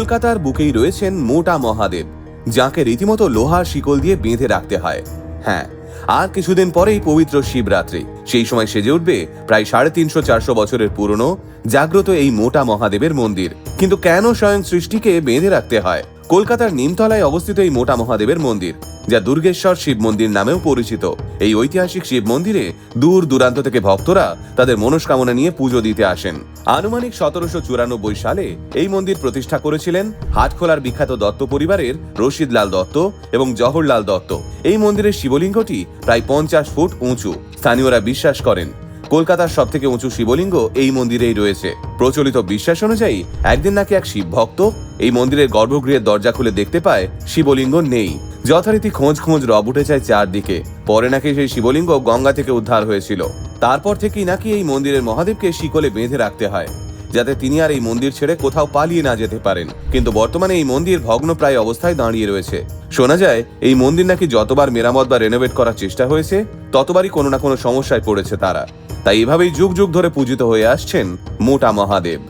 কলকাতার বুকেই রয়েছেন মোটা মহাদেব, যাকে রীতিমতো লোহার শিকল দিয়ে বেঁধে রাখতে হয়। হ্যাঁ, আর কিছুদিন পরেই পবিত্র শিবরাত্রি। সেই সময় সেজে উঠবে প্রায় 350-400 বছরের পুরনো জাগ্রত এই মোটা মহাদেবের মন্দির। কিন্তু কেন স্বয়ং সৃষ্টিকে বেঁধে রাখতে হয়? কলকাতার নিমতলায় অবস্থিত এই মোটা মহাদেবের মন্দির, যা দুর্গেশ্বর শিব মন্দির নামেও পরিচিত। এই ঐতিহাসিক শিব মন্দিরে দূর দূরান্ত থেকে ভক্তরা তাদের মনস্কামনা নিয়ে পুজো দিতে আসেন। আনুমানিক 1794 সালে এই মন্দির প্রতিষ্ঠা করেছিলেন হাটখোলার বিখ্যাত দত্ত পরিবারের রশিদ লাল দত্ত এবং জওহরলাল দত্ত। এই মন্দিরের শিবলিঙ্গটি প্রায় 50 ফুট উঁচু। স্থানীয়রা বিশ্বাস করেন কলকাতার সব থেকে উঁচু শিবলিঙ্গ এই মন্দিরেই রয়েছে। প্রচলিত বিশ্বাস অনুযায়ী একদিন নাকি এক শিব ভক্ত এই মন্দিরের গর্ভগৃহের দরজা খুলে দেখতে পায় শিবলিঙ্গ নেই। যথারীতি খোঁজ রব উঠে যায় চারদিকে। পরে নাকি সেই শিবলিঙ্গ গঙ্গা থেকে উদ্ধার হয়েছিল। তারপর থেকেই নাকি এই মন্দিরের মহাদেবকে শিকলে বেঁধে রাখতে হয়, যাতে তিনি আর এই মন্দির ছেড়ে কোথাও পালিয়ে না যেতে পারেন। কিন্তু বর্তমানে এই মন্দির ভগ্নপ্রায় অবস্থায় দাঁড়িয়ে রয়েছে। শোনা যায় এই মন্দির নাকি যতবার মেরামত বা রেনোভেট করার চেষ্টা হয়েছে, ততবারই কোনো না কোনো সমস্যায় পড়েছে তারা। তাই এভাবেই যুগ যুগ ধরে পূজিত হয়ে আসছেন মোটা মহাদেব।